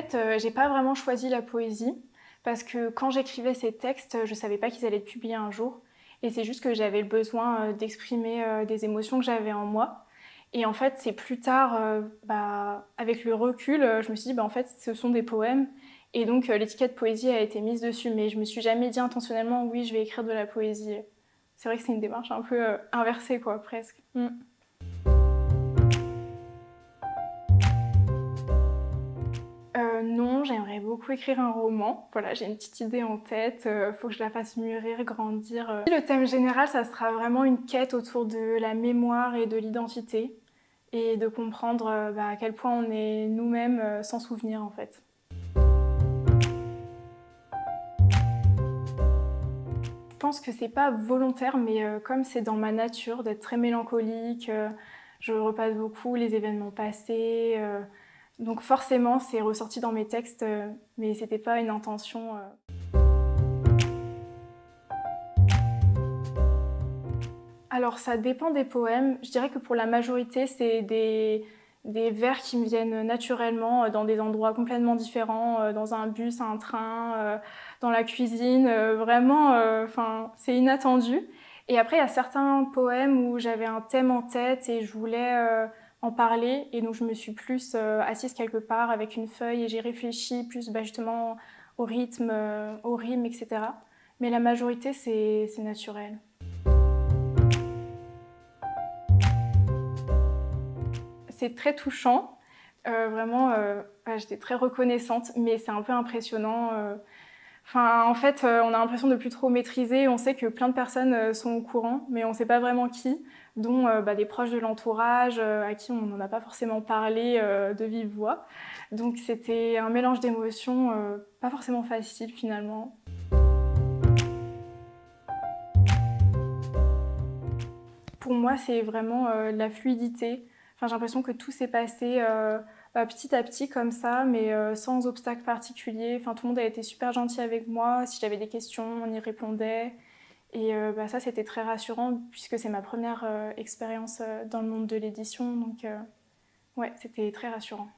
fait, j'ai pas vraiment choisi la poésie parce que quand j'écrivais ces textes, je savais pas qu'ils allaient être publiés un jour. Et c'est juste que j'avais le besoin d'exprimer des émotions que j'avais en moi. Et en fait, c'est plus tard, avec le recul, je me suis dit, en fait, ce sont des poèmes. Et donc, l'étiquette poésie a été mise dessus. Mais je me suis jamais dit intentionnellement, oui, je vais écrire de la poésie. C'est vrai que c'est une démarche un peu inversée, quoi, presque. Mm. Non, j'aimerais beaucoup écrire un roman. Voilà, j'ai une petite idée en tête, faut que je la fasse mûrir, grandir. Le thème général, ça sera vraiment une quête autour de la mémoire et de l'identité et de comprendre à quel point on est nous-mêmes sans souvenir en fait. Je pense que c'est pas volontaire, mais comme c'est dans ma nature d'être très mélancolique, je repasse beaucoup les événements passés. Donc forcément, c'est ressorti dans mes textes, mais c'était pas une intention. Alors ça dépend des poèmes. Je dirais que pour la majorité, c'est des vers qui me viennent naturellement dans des endroits complètement différents, dans un bus, un train, dans la cuisine. Vraiment, c'est inattendu. Et après, il y a certains poèmes où j'avais un thème en tête et je voulais en parler. Et donc je me suis plus assise quelque part avec une feuille et j'ai réfléchi plus justement au rythme, au rime, etc. Mais la majorité, c'est naturel. C'est très touchant. Vraiment, j'étais très reconnaissante, mais c'est un peu impressionnant. En fait, on a l'impression de plus trop maîtriser. On sait que plein de personnes sont au courant, mais on ne sait pas vraiment qui, dont des proches de l'entourage, à qui on n'en a pas forcément parlé de vive voix. Donc c'était un mélange d'émotions pas forcément facile finalement. Pour moi, c'est vraiment la fluidité. J'ai l'impression que tout s'est passé petit à petit comme ça, mais sans obstacle particulier. Tout le monde a été super gentil avec moi. Si j'avais des questions, on y répondait. Et ça, c'était très rassurant puisque c'est ma première expérience dans le monde de l'édition. Donc, ouais, c'était très rassurant.